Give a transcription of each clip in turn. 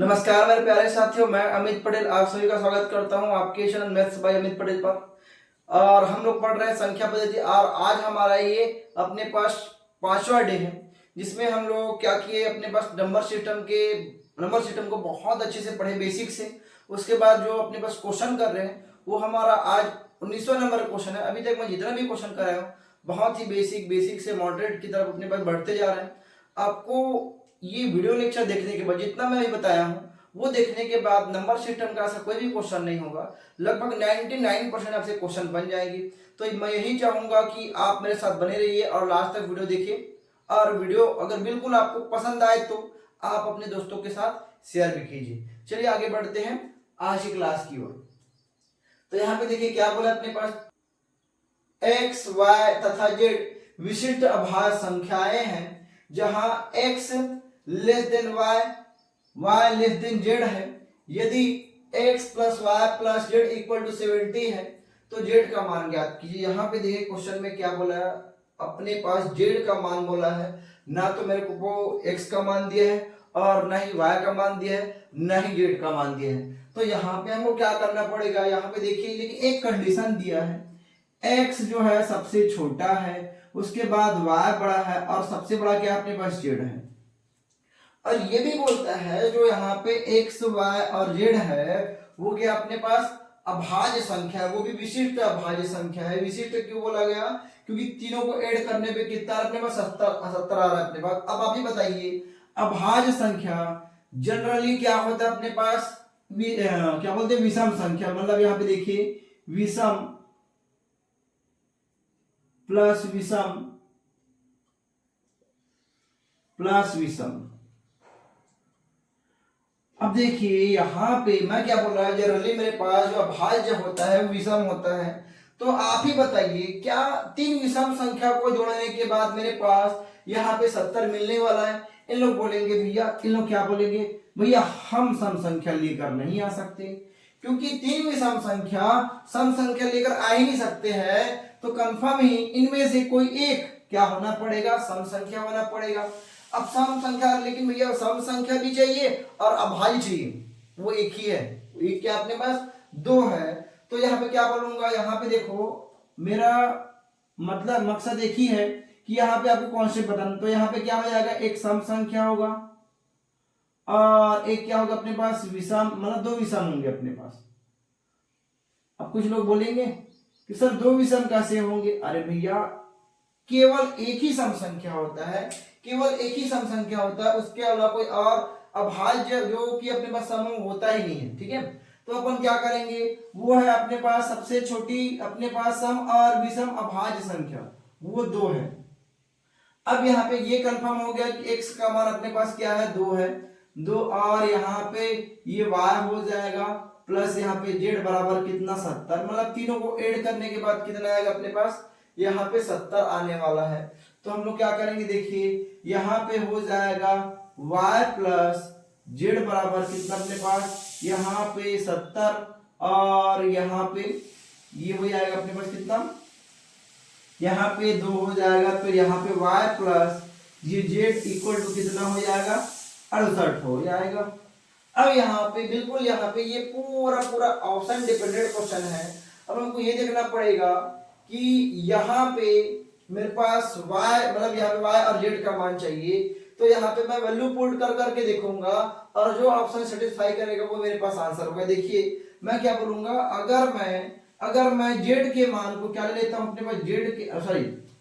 नमस्कार मेरे प्यारे साथियों, मैं अमित पटेल आप सभी का स्वागत करता हूं आपके channel maths by Amit Patel पर। और हम लोग पढ़ रहे हैं संख्या पद्धति और आज हमारा ये अपने पास 5वां डे है, जिसमें हम लोग क्या किए, अपने पास नंबर सिस्टम को बहुत अच्छे से पढ़े बेसिक से। उसके बाद जो अपने पास क्वेश्चन कर रहे हैं वो हमारा आज 19वां नंबर क्वेश्चन है। अभी तक मैं जितना भी क्वेश्चन कर रहा हूँ बहुत ही बेसिक से मॉडरेट की तरफ अपने पास बढ़ते जा रहे हैं। आपको ये वीडियो लेक्चर देखने के बाद जितना मैं अभी बताया हूँ वो देखने के बाद नंबर सिस्टम का ऐसा कोई भी क्वेश्चन नहीं होगा, लगभग 99% आपसे क्वेश्चन बन जाएंगे। तो मैं यही चाहूंगा कि आप मेरे साथ बने रहिए और लास्ट तक वीडियो देखिए। और वीडियो अगर बिल्कुल आपको पसंद आए तो आप अपने दोस्तों के साथ शेयर भी कीजिए। चलिए आगे बढ़ते हैं आज की क्लास की ओर। तो यहाँ पे देखिए क्या बोला अपने पास, एक्स वाई तथा जेड विशिष्ट अभाज्य संख्याएं हैं जहां x less than y less than z है। यदि x plus y plus z equal to 70 है तो z का मान ज्ञात कीजिए। यहाँ पे देखिए क्वेश्चन में क्या बोला है, अपने पास z का मान बोला है, ना तो मेरे को वो x का मान दिया है और ना ही y का मान दिया है, ना ही z का मान दिया है। तो यहाँ पे हमको क्या करना पड़ेगा, यहाँ पे देखिए लेकिन एक कंडीशन दिया है, x जो है सबसे छोटा है, उसके बाद y बड़ा है और सबसे बड़ा क्या अपने पास z है। और ये भी बोलता है जो यहाँ पे x y और z है वो क्या अपने पास अभाज्य संख्या है, वो भी विशिष्ट अभाज्य संख्या है। विशिष्ट क्यों बोला गया, क्योंकि तीनों को ऐड करने पे कितना अपने पास 70 आ रहा है अपने पास। अब आप ही बताइए, अभाज्य संख्या जनरली क्या होता है अपने पास, क्या बोलते हैं, विषम संख्या। मतलब यहाँ पे देखिए विषम प्लस विषम प्लस विषम। अब देखिए यहाँ पे मैं क्या बोल रहा है, जनरली मेरे पास जो अभाज्य होता है वो विषम होता है। तो आप ही बताइए क्या तीन विषम संख्या को जोड़ने के बाद मेरे पास यहाँ पे 70 मिलने वाला है। इन लोग बोलेंगे भैया, इन लोग क्या बोलेंगे, भैया हम सम संख्या लेकर नहीं आ सकते, क्योंकि तीन विषम संख्या सम संख्या लेकर आ ही नहीं सकते हैं। तो कंफर्म ही इनमें से कोई एक क्या होना पड़ेगा, सम संख्या होना पड़ेगा। अब सम संख्या, लेकिन भैया सम संख्या भी चाहिए और अभाज्य चाहिए, वो एक ही है, एक क्या अपने पास दो है। तो यहाँ पे क्या बोलूंगा, यहाँ पे देखो मेरा मतलब मकसद एक ही है कि यहाँ पे आपको कॉन्सेप्ट बताना। तो यहाँ पे क्या हो जाएगा, एक सम संख्या होगा और एक क्या होगा अपने पास विषम, मतलब दो विषम होंगे अपने पास। अब कुछ लोग बोलेंगे कि सर दो विषम कैसे होंगे। अरे भैया केवल एक ही सम संख्या होता है, केवल एक ही सम संख्या होता है, उसके अलावा कोई और अभाज्य जो कि अपने पास समूह होता ही नहीं है। ठीक है, तो अपन क्या करेंगे, वो है अपने पास सबसे छोटी अपने पास सम और विषम अभाज्य संख्या, वो दो है। अब यहाँ पे ये कंफर्म हो गया कि x का मान अपने पास क्या है, दो है, दो, और यहाँ पे ये y हो जाएगा प्लस यहाँ पे z बराबर कितना 70। मतलब तीनों को ऐड करने के बाद कितना आएगा अपने पास, यहाँ पे 70 आने वाला है। तो हम लोग क्या करेंगे, देखिए यहाँ पे हो जाएगा y प्लस जेड बराबर कितना अपने पास, यहाँ पे 70 और यहाँ पे ये हो जाएगा अपने पास कितना, यहाँ पे 2 हो जाएगा। तो यहाँ पे y प्लस ये z इक्वल टू कितना हो जाएगा, 68 हो जाएगा। अब यहाँ पे बिल्कुल यहाँ पे ये पूरा ऑप्शन डिपेंडेंट क्वेश्चन है। अब हमको ये देखना पड़ेगा कि यहाँ पे मेरे पास y, मतलब यहाँ पे y और z का मान चाहिए। तो यहाँ पे मैं वैल्यू पुट कर करके देखूंगा और जो ऑप्शन सेटिस्फाई करेगा वो मेरे पास आंसर होगा। देखिए मैं क्या बोलूंगा, अगर मैं z के मान को क्या ले लेता हूँ अपने पास,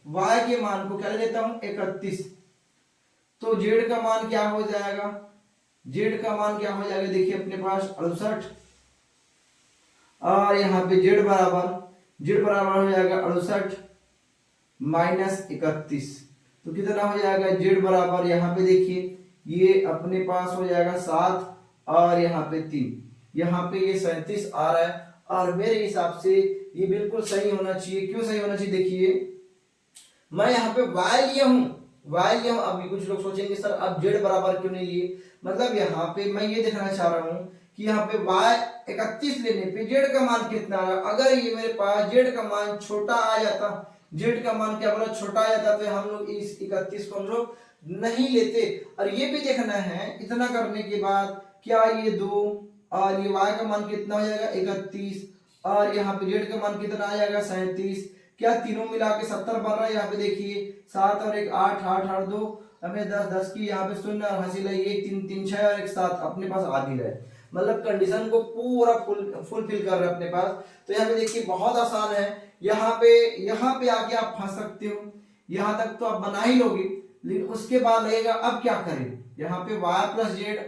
y के मान को क्या ले लेता हूँ 31, तो z का मान क्या हो जाएगा, z का मान क्या हो जाएगा, देखिए अपने पास 68 और यहाँ पे z बराबर हो जाएगा 68 माइनस 31, तो कितना हो जाएगा, z बराबर यहाँ पे देखिए ये अपने पास हो जाएगा 7 और यहाँ पे 3, यहाँ पे ये 37 आ रहा है। और मेरे हिसाब से ये बिल्कुल सही होना चाहिए। क्यों सही होना चाहिए, देखिए मैं यहाँ पे y लिया हूँ। अभी कुछ लोग सोचेंगे सर अब z बराबर क्यों नहीं लिए, मतलब यहाँ पे मैं ये देखना चाह रहा हूँ कि यहाँ पे y 31 लेने पे z का मान कितना आ रहा। अगर ये मेरे पास z का मान छोटा आ जाता, z का मान क्या बोला छोटा आ जाता, तो हम लोग इस 31 को हम लोग नहीं लेते। और ये भी देखना है, इतना करने के बाद क्या ये 2 और ये y का मान कितना हो जाएगा 31 और यहाँ पे z का मान कितना आ जाएगा 37। क्या तीनों मिला के 70 बन रहा है। यहाँ पे देखिए 7 और 1 8 8 और 2 हमें 10 10 की यहाँ पे 0 और हासिल है 1 3 3 6 और 1 7 अपने पास आ भी रहा है। मतलब कंडीशन को पूरा फुलफिल कर रहे हैं अपने पास। तो यहाँ पे देखिए बहुत आसान है। यहाँ पे आके आप फंस सकते हो। यहाँ तक तो आप बना ही लोगे, लेकिन उसके बाद लगेगा अब क्या करें। यहाँ पे y प्लस जेड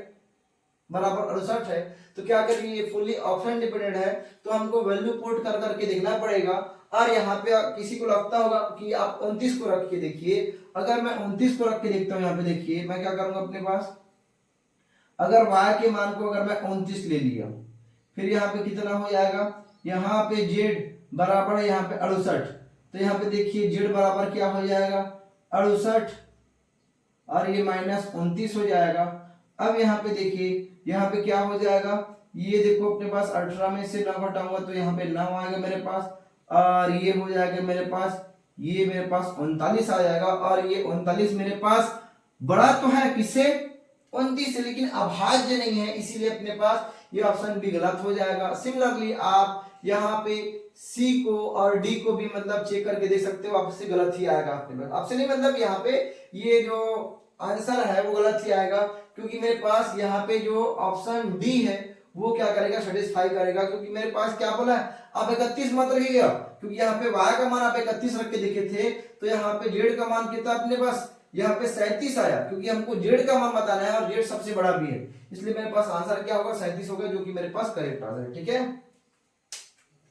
बराबर 68 है, तो क्या करेंगे, ये फुल्ली ऑप्शन डिपेंडेंट है, तो हमको वैल्यू पुट कर करके देखना पड़ेगा। और यहाँ पे किसी को लगता होगा कि आप 29 को रख के देखिए। अगर मैं 29 को रख के देखता हूँ, यहाँ पे देखिए मैं क्या करूंगा अपने पास, अगर y के मान को अगर मैं 29 ले लिया, फिर यहाँ पे कितना हो जाएगा, यहाँ पे z बराबर है यहाँ पे 68, तो यहाँ पे देखिए z बराबर क्या हो जाएगा 68 और ये -29 हो जाएगा। अब यहाँ पे देखिए यहाँ पे क्या हो जाएगा, ये देखो अपने पास 18 में से 9 घटाऊंगा तो यहाँ पे 9 आएगा मेरे पास, और ये हो जाएगा मेरे पास, ये मेरे पास 39 आ जाएगा। और ये 39 मेरे पास बड़ा तो है किससे, 29 से, लेकिन अभाज्य नहीं है, इसीलिए अपने पास ये ऑप्शन भी गलत हो जाएगा। सिमिलरली आप यहाँ पे सी को और डी को भी मतलब चेक करके दे सकते हो, आपसे गलत ही आएगा अपने पास। आपसे नहीं मतलब यहाँ पे ये जो आंसर है वो गलत ही आएगा, क्योंकि मेरे पास यहाँ पे जो ऑप्शन डी है वो क्या करेगा, सेटिस्फाई करेगा। क्योंकि मेरे पास क्या बोला है, आप 31 मत रखिएगा, क्योंकि यहाँ पे y का मान आप 31 रख के देखे थे, तो यहाँ पे z का मान कितना अपने पास, यहाँ पे 37 आया, क्योंकि हमको z का मान बताना है और z सबसे बड़ा भी है, इसलिए मेरे पास आंसर क्या होगा 37 होगा, जो कि मेरे पास करेक्ट आंसर है। ठीक है,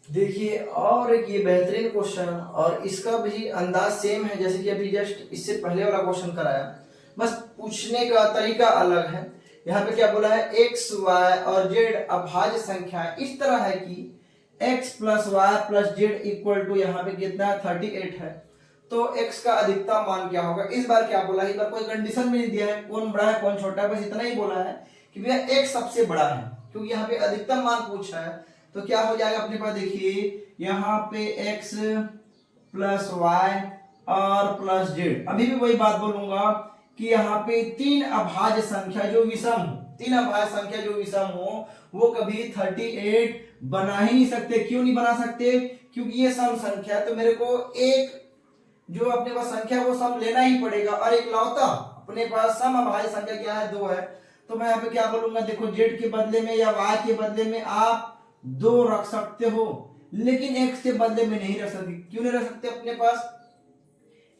देखिए और एक ये बेहतरीन क्वेश्चन, और इसका भी अंदाज सेम है जैसे कि अभी जस्ट इससे पहले वाला क्वेश्चन कराया, बस पूछने का तरीका अलग है। यहाँ पे क्या बोला है, x y और z अभाज्य संख्या इस तरह है कि x plus y plus z equal to यहाँ पे कितना है 38 है, तो x का अधिकतम मान क्या होगा। इस बार क्या बोला है, इस बार कोई कंडीशन भी नहीं दिया है, कौन बड़ा है कौन छोटा है, बस इतना ही बोला है कि भैया x सबसे बड़ा है, क्योंकि यहाँ पे अधिकतम मान पूछा है। तो क्या हो जाएगा अपने पास, देखिए यहाँ पे x प्लस वाई और प्लस जेड, अभी भी वही बात बोलूंगा कि यहाँ पे तीन अभाज्य संख्या जो विषम हो, तीन अभाज्य संख्या जो विषम हो वो कभी 38 बना ही नहीं सकते। क्यों नहीं बना सकते, क्योंकि ये सम संख्या है, तो मेरे को एक जो अपने पास संख्या वो सम लेना ही पड़ेगा, और एक लौता अपने पास सम अभाज्य संख्या क्या है, 2 है। तो मैं यहाँ पे क्या बोलूंगा, देखो z के बदले में या y के बदले में आप 2 रख सकते हो, लेकिन x के बदले में नहीं रख सकते। क्यों नहीं रख सकते अपने पास,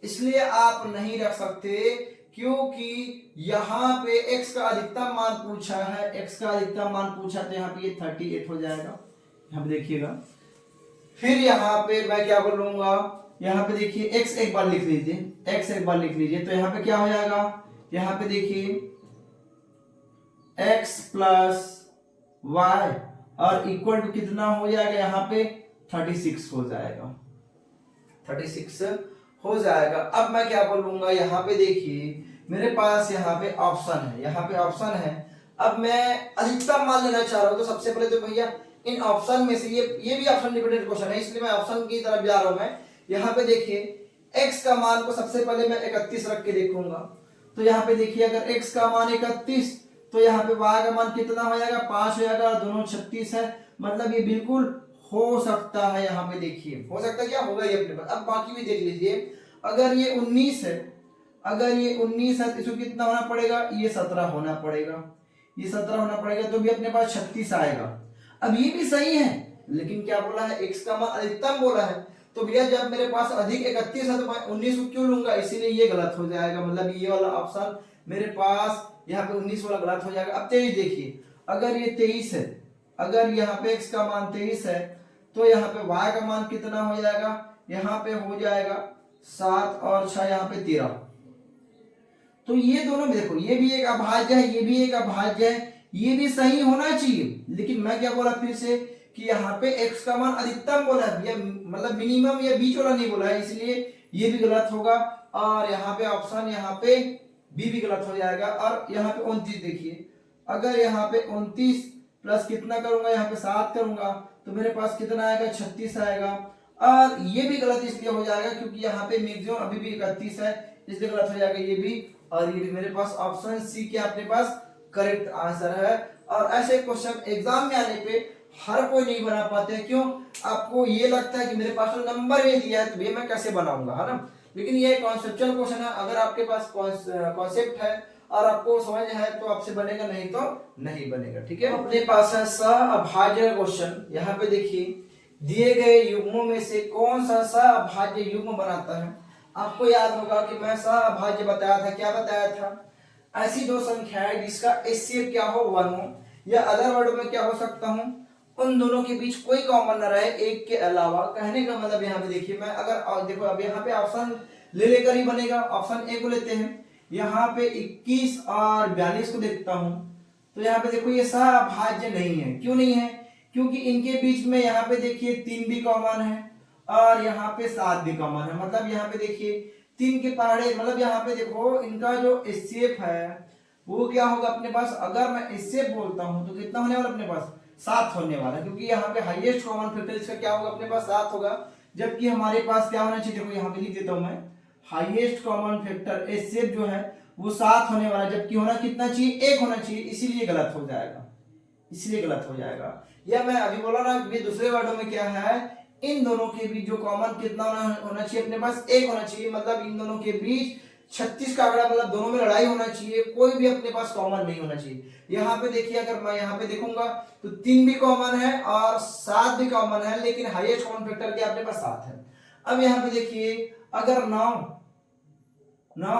इसलिए आप नहीं रख सकते क्योंकि यहाँ पे x का अधिकतम मान पूछा है, x का अधिकतम मान पूछा, तो यहाँ पे ये 38 हो जाएगा। यहाँ पे देखिएगा, फिर यहाँ पे मैं क्या बोलूंगा, यहाँ पे देखिए x एक बार लिख लीजिए, x एक बार लिख लीजिए, तो यहाँ पे क्या हो जाएगा, यहाँ पे देखिए x प्लस वाई और इक्वल टू कितना हो जाएगा, यहाँ पे 36 हो जाएगा, 36 हो जाएगा। अब मैं क्या बोलूंगा, यहाँ पे देखिए मेरे पास यहाँ पे ऑप्शन है, यहाँ पे ऑप्शन है। अब मैं अधिकतम मान लेना चाह रहा हूँ, तो सबसे पहले तो भैया इन ऑप्शन में से ये भी ऑप्शन डिपेंडेंट क्वेश्चन है, इसलिए मैं ऑप्शन की तरफ जा रहा हूँ। मैं यहाँ पे देखिए x का मान को सबसे पहले मैं 31 रख के देखूंगा, तो यहाँ पे देखिए अगर x का मान 31, तो यहाँ पे y का मान कितना हो जाएगा 5 हो जाएगा, दोनों 36 है, मतलब ये बिल्कुल हो सकता है। यहाँ पे देखिए हो सकता है, क्या होगा ये अपने पास। अब बाकी भी देख लीजिए, अगर ये 19 है, अगर ये 19 है तो इसको कितना होना पड़ेगा, ये 17 होना पड़ेगा, ये 17 होना पड़ेगा, तो भी अपने पास 36 आएगा। अब ये भी सही है, लेकिन क्या बोला है, x का मान अधिकतम बोला है, तो भैया जब मेरे पास अधिक 31 है तो मैं 19 को क्यों लूंगा, इसीलिए ये गलत हो जाएगा। मतलब ये वाला ऑप्शन मेरे पास यहाँ पे 19 वाला गलत हो जाएगा। अब 23 देखिए, अगर ये 23 है, अगर यहाँ पे x का मान 23 है, तो यहाँ पे y का मान कितना हो जाएगा, यहाँ पे हो जाएगा 7 और 6 यहाँ पे 13। तो ये दोनों में देखो, ये भी एक अभाज्य है, ये भी एक अभाज्य है, ये भी सही होना चाहिए, लेकिन मैं क्या बोला फिर से कि यहाँ पे x का मान अधिकतम बोला है, या मतलब मिनिमम या बीच वाला नहीं बोला है, इसलिए ये भी गलत होगा। और यहाँ पे ऑप्शन यहाँ पे बी भी गलत हो जाएगा। और यहाँ पे 29 देखिए, अगर यहाँ पे 29 प्लस कितना करूंगा, यहाँ पे 7 करूंगा, तो मेरे पास कितना आएगा 36 आएगा। और ये भी गलत इसलिए हो जाएगा क्योंकि यहाँ पे मैक्सिमम अभी भी 31 है, इसलिए गलत हो जाएगा ये भी। और ये भी मेरे पास ऑप्शन सी के अपने पास करेक्ट आंसर है। और ऐसे क्वेश्चन एग्जाम में आने पे हर कोई नहीं बना पाते हैं। क्यों? आपको ये लगता है कि मेरे पास तो नंबर भी दिया है तो ये मैं कैसे बनाऊंगा, है ना। लेकिन ये कॉन्सेप्चुअल क्वेश्चन है, अगर आपके पास कॉन्सेप्ट है और आपको समझ है तो आपसे बनेगा, नहीं तो नहीं बनेगा। ठीक है, अपने पास है सअभाज्य क्वेश्चन। यहाँ पे देखिए, दिए गए युग्मों में से कौन सा सअभाज्य युग्म बनाता है। आपको याद होगा कि मैं सअभाज्य बताया था। क्या बताया था? ऐसी दो संख्या है जिसका एचसीएफ क्या हो, 1 हो, या अदर वर्ड में क्या हो सकता हूं, उन दोनों के बीच कोई कॉमन न रहे एक के अलावा। कहने का मतलब यहाँ पे देखिए, मैं अगर देखो अब यहाँ पे ऑप्शन ले लेकर ही बनेगा। ऑप्शन ए को लेते हैं, यहाँ पे 21 और 42 को देखता हूं, तो यहाँ पे देखो ये सअभाज्य नहीं है। क्यों नहीं है? क्योंकि इनके बीच में यहाँ पे देखिए 3 भी कॉमन है और यहाँ पे 7 भी कॉमन है। मतलब यहाँ पे देखिए 3 के पहाड़े, मतलब यहाँ पे देखो इनका जो एचसीएफ है वो क्या होगा अपने पास। अगर मैं एचसीएफ बोलता हूं तो कितना होने वाला अपने पास? 7 होने वाला, क्योंकि यहाँ पे हाईएस्ट कॉमन फैक्टर इसका क्या होगा अपने पास? 7 होगा। जबकि हमारे पास क्या होना चाहिए, देखो यहाँ पे लिख देता हूं मैं, हाईएस्ट कॉमन फैक्टर एचसीएफ जो है वो 7 होने वाला, जबकि होना कितना चाहिए? 1 होना चाहिए। इसीलिए गलत हो जाएगा, इसलिए गलत हो जाएगा। या मैं अभी बोला ना, ये दूसरे वर्डों में क्या है, इन दोनों के बीच जो कॉमन कितना होना चाहिए अपने पास? 1 होना चाहिए। मतलब इन दोनों के बीच 36 का आंकड़ा, मतलब दोनों में लड़ाई होना चाहिए, कोई भी अपने पास कॉमन नहीं होना चाहिए। यहाँ पे देखिए, अगर मैं यहाँ पे देखूंगा तो 3 भी कॉमन है और 7 भी कॉमन है, लेकिन हाईएस्ट कॉमन फैक्टर क्या अपने पास? 7 है। अब यहाँ पे देखिए, अगर 9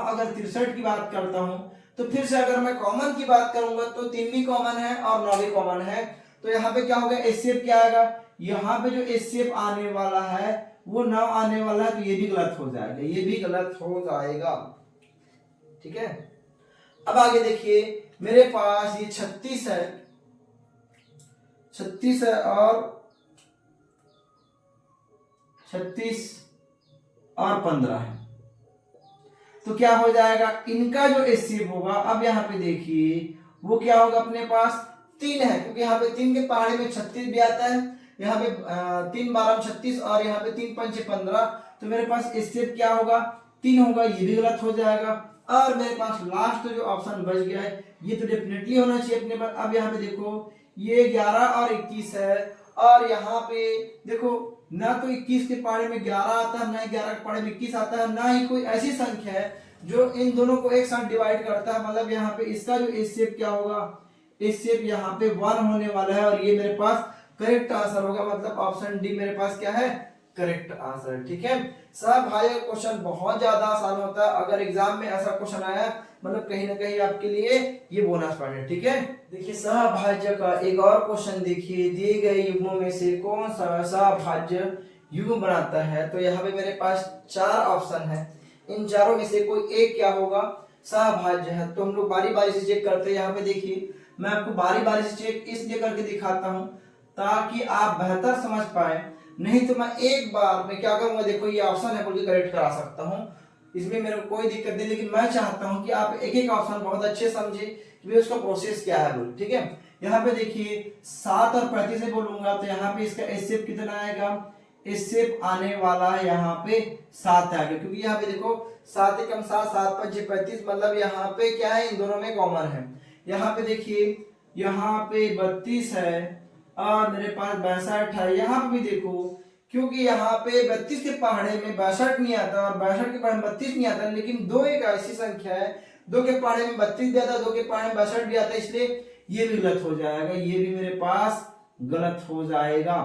अगर 63 की बात करता हूं, तो फिर से अगर मैं कॉमन की बात करूंगा तो 3 भी कॉमन है और 9 भी कॉमन है। तो यहाँ पे क्या होगा? एचसीएफ क्या आएगा? यहाँ पे जो एचसीएफ आने वाला है वो 9 आने वाला है, तो ये भी गलत हो जाएगा, ये भी गलत हो जाएगा। ठीक है, अब आगे देखिए, मेरे पास ये 36 है, 36 है और 36 और 15 है, तो क्या हो जाएगा? इनका जो एचसीएफ होगा, अब यहाँ पे देखिए वो क्या होगा अपने पास? 3 है, क्योंकि यहाँ पे 3 के पहाड़े में 36 भी आता है। यहाँ पे 3 12 36 और यहाँ पे 3 5 15, तो मेरे पास एचसीएफ क्या होगा? 3 होगा, ये भी गलत हो जाएगा। और मेरे पास लास्ट जो ऑप्शन बच गया है ये तो डेफिनेटली होना चाहिए अपने पास। अब यहाँ पे देखो, ये 11 और 21 है, और यहाँ पे देखो ना तो 21 के पहाड़े में 11 आता है, ना 11 के पहाड़े में 21 आता है, ना ही कोई ऐसी संख्या है जो इन दोनों को एक साथ डिवाइड करता है। मतलब यहाँ पे इसका जो एचसीएफ क्या होगा? एचसीएफ यहाँ पे 1 होने वाला है, और ये मेरे पास करेक्ट आंसर होगा। मतलब ऑप्शन डी मेरे पास क्या है? Correct answer. ठीक है, सअभाज्य क्वेश्चन बहुत ज्यादा आसान होता है। अगर एग्जाम में ऐसा क्वेश्चन आया, मतलब कहीं ना कहीं आपके लिए ये बोनस पॉइंट है। ठीक है, देखिए सअभाज्य का एक और क्वेश्चन देखिए, दिए गए युग्मों में से कौन सा सअभाज्य युग्म बनाता है। तो यहाँ पे मेरे पास 4 ऑप्शन है, इन चारों में से कोई एक क्या होगा? सअभाज्य है। तो हम लोग बारी बारी से चेक करते हैं। यहाँ पे देखिए, मैं आपको बारी बारी से चेक इसलिए करके दिखाता हूँ ताकि आप बेहतर समझ पाए, नहीं तो मैं एक बार में क्या करूंगा, देखो ये ऑप्शन है बोल के करेक्ट करा सकता हूँ, इसमें मेरे को कोई दिक्कत नहीं। लेकिन मैं चाहता हूं कि आप एक एक ऑप्शन बहुत अच्छे समझे कि उसका प्रोसेस क्या है बोल। ठीक है, यहाँ पे देखिए 7 और 35 से बोलूंगा तो यहाँ पे इसका एचसीएफ कितना आएगा? एचसीएफ आने वाला है यहाँ पे 7 आएगा, क्योंकि यहाँ पे देखो 7 एकम 7, 7 5 35, मतलब यहाँ पे क्या है? इन दोनों में कॉमन है। यहाँ पे देखिए, यहाँ पे 32 है और मेरे पास 62 है। यहाँ पे भी देखो, क्योंकि यहाँ पे 32 के पहाड़े में 62 नहीं आता और 62 के पहाड़े में 32 नहीं आता, लेकिन 2 एक ऐसी संख्या है 2 के पहाड़े में 32 भी आता है, 2 के पहाड़े में 62 भी आता है, इसलिए ये भी गलत हो जाएगा, ये भी मेरे पास गलत हो जाएगा।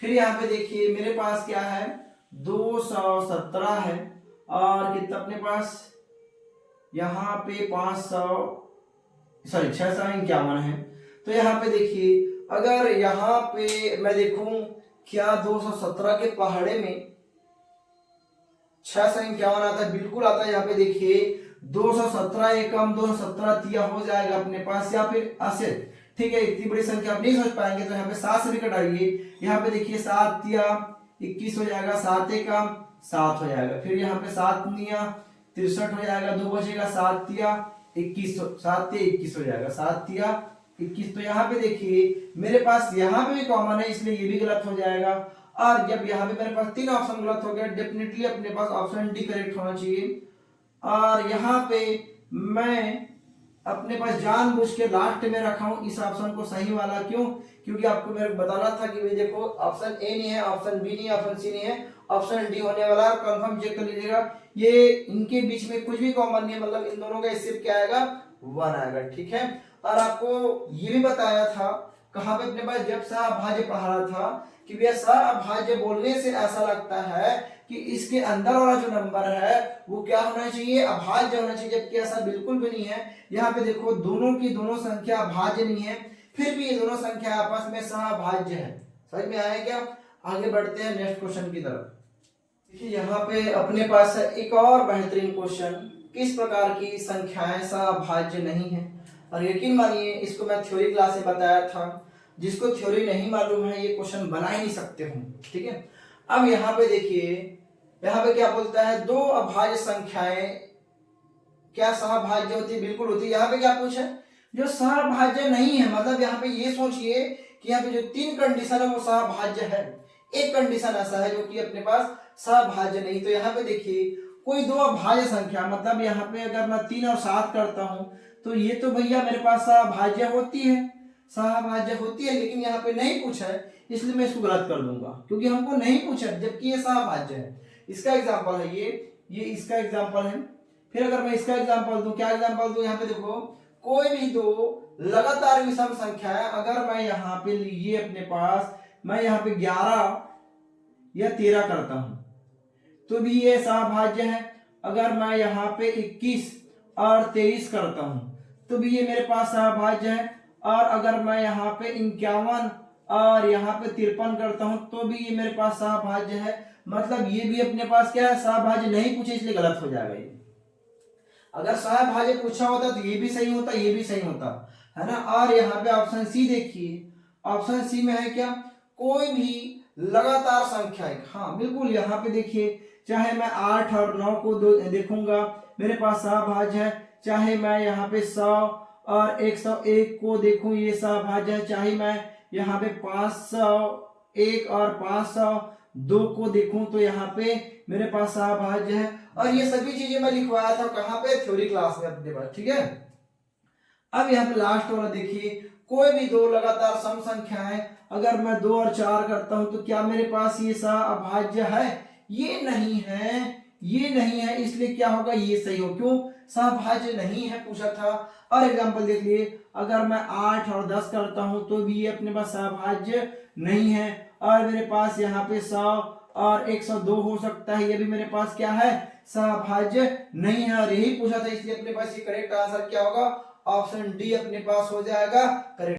फिर यहाँ पे देखिए, मेरे पास क्या है? 217 है और कितना अपने पास? यहाँ पे 651 है। तो यहाँ पे देखिए, अगर यहाँ पे मैं देखूं क्या 217 के पहाड़े में 651 आता है? बिल्कुल आता है। यहाँ पे देखिए 217 एकम 217 तिया हो जाएगा अपने पास, या फिर ऐसे। ठीक है, इतनी बड़ी संख्या आप नहीं सोच पाएंगे तो यहाँ पे 7 से भी कटाइए। यहाँ पे देखिए 7 तिया 21 हो जाएगा, 7 एकम 7 हो जाएगा, फिर यहाँ पे 7 निया 63 हो जाएगा, 2 बचेगा, 7 तिया 21, 7 तिया 21 हो जाएगा, 7 तिया 21। तो यहाँ पे देखिए मेरे पास यहाँ पे भी कॉमन है, इसलिए ये भी गलत हो जाएगा। और जब यहाँ पे मेरे पास 3 ऑप्शन गलत हो गया, डेफिनेटली अपने पास ऑप्शन डी करेक्ट होना चाहिए। और यहाँ पे मैं अपने पास जानबूझ के लास्ट में रखा हूं इस ऑप्शन को सही वाला। क्यों? क्योंकि आपको मेरे को बताना था कि भाई देखो ऑप्शन ए नहीं है, ऑप्शन बी नहीं है, ऑप्शन सी नहीं है, ऑप्शन डी होने वाला है। कंफर्म चेक कर लीजिएगा, ये इनके बीच में कुछ भी कॉमन नहीं है, मतलब इन दोनों का सिर्फ क्या आएगा, 1 आएगा। ठीक है। और आपको ये भी बताया था कहाँ पे अपने पास जब सहअभाज्य पढ़ा रहा था कि भैया सहअभाज्य बोलने से ऐसा लगता है कि इसके अंदर वाला जो नंबर है वो क्या होना चाहिए, अभाज्य होना चाहिए, जबकि ऐसा बिल्कुल भी नहीं है। यहाँ पे देखो दोनों की दोनों संख्या अभाज्य नहीं है, फिर भी ये दोनों संख्या आपस में सहअभाज्य है। समझ में आया क्या? आगे बढ़ते हैं नेक्स्ट क्वेश्चन की तरफ। देखिए यहाँ पे अपने पास है एक और बेहतरीन क्वेश्चन, किस प्रकार की संख्याएं सहअभाज्य नहीं है। और यकीन मानिए इसको मैं थ्योरी क्लास में बताया था, जिसको थ्योरी नहीं मालूम है ये क्वेश्चन बना ही नहीं सकते हो। ठीक है। अब यहाँ पे देखिए, यहाँ पे क्या बोलता है, दो अभाज्य संख्याएं क्या सहअभाज्य होती है? बिल्कुल होती है। यहाँ पे क्या पूछा है, जो सहअभाज्य नहीं है, मतलब यहाँ पे ये सोचिए कि यहाँ पे जो 3 कंडीशन है वो सहअभाज्य है, एक कंडीशन ऐसा है जो कि अपने पास सहअभाज्य नहीं। तो यहाँ पे देखिए कोई दो अभाज्य संख्या, मतलब यहाँ पे अगर मैं 3 और 7 करता हूं तो ये तो भैया मेरे पास सहअभाज्य होती है, सहअभाज्य होती है, लेकिन यहाँ पे नहीं पूछा है इसलिए मैं इसको गलत कर दूंगा, क्योंकि हमको नहीं पूछा जबकि ये सहअभाज्य है। इसका एग्जांपल है ये इसका एग्जांपल है। फिर अगर मैं इसका एग्जांपल दूं, क्या एग्जांपल दूं, यहाँ पे देखो कोई भी दो लगातार विषम संख्या है, अगर मैं यहाँ पे लीजिए अपने पास, मैं यहाँ पे 11 या 13 करता हूं तो भी ये सहअभाज्य है। अगर मैं यहाँ पे 21 और 23 करता हूं तो भी ये मेरे पास सहअभाज्य है। और अगर मैं यहाँ पे 51 और यहाँ पे 53 करता हूं तो भी ये मेरे पास सहअभाज्य है। मतलब ये भी अपने पास क्या है, सहअभाज्य नहीं पूछे इसलिए गलत हो जाएगा ये। अगर सहअभाज्य पूछा होता तो ये भी सही होता, ये भी सही होता, है ना। और यहाँ पे ऑप्शन सी देखिए, ऑप्शन सी में है क्या, कोई भी लगातार संख्या। हाँ बिल्कुल, यहाँ पे देखिए चाहे मैं 8 और 9 को देखूंगा मेरे पास सहअभाज्य है, चाहे मैं यहाँ पे 100 और 101 को देखूं ये सहअभाज्य है, चाहे मैं यहाँ पे 501 और 502 को देखूं तो यहाँ पे मेरे पास सहअभाज्य है। और ये सभी चीजें मैं लिखवाया था कहाँ पे, थ्योरी क्लास में अपने पास। ठीक है। अब यहाँ पे लास्ट वाला देखिए, कोई भी दो लगातार सम संख्याएं, अगर मैं 2 और 4 करता हूं तो क्या मेरे पास ये सहअभाज्य है? ये नहीं है, ये नहीं है, इसलिए क्या होगा, ये सही हो। क्यों? सहअभाज्य नहीं है पूछा था। और एग्जांपल देख लिए, अगर मैं 8 और 10 करता हूं तो भी ये अपने पास सहअभाज्य नहीं है। और मेरे पास यहाँ पे 100 और 102 हो सकता है, ये भी मेरे पास क्या है, सहअभाज्य नहीं है। और यही पूछा था, इसलिए अपने पास ये करेक्ट आंसर क्या होगा, ऑप्शन डी अपने पास हो जाएगा करेक्ट।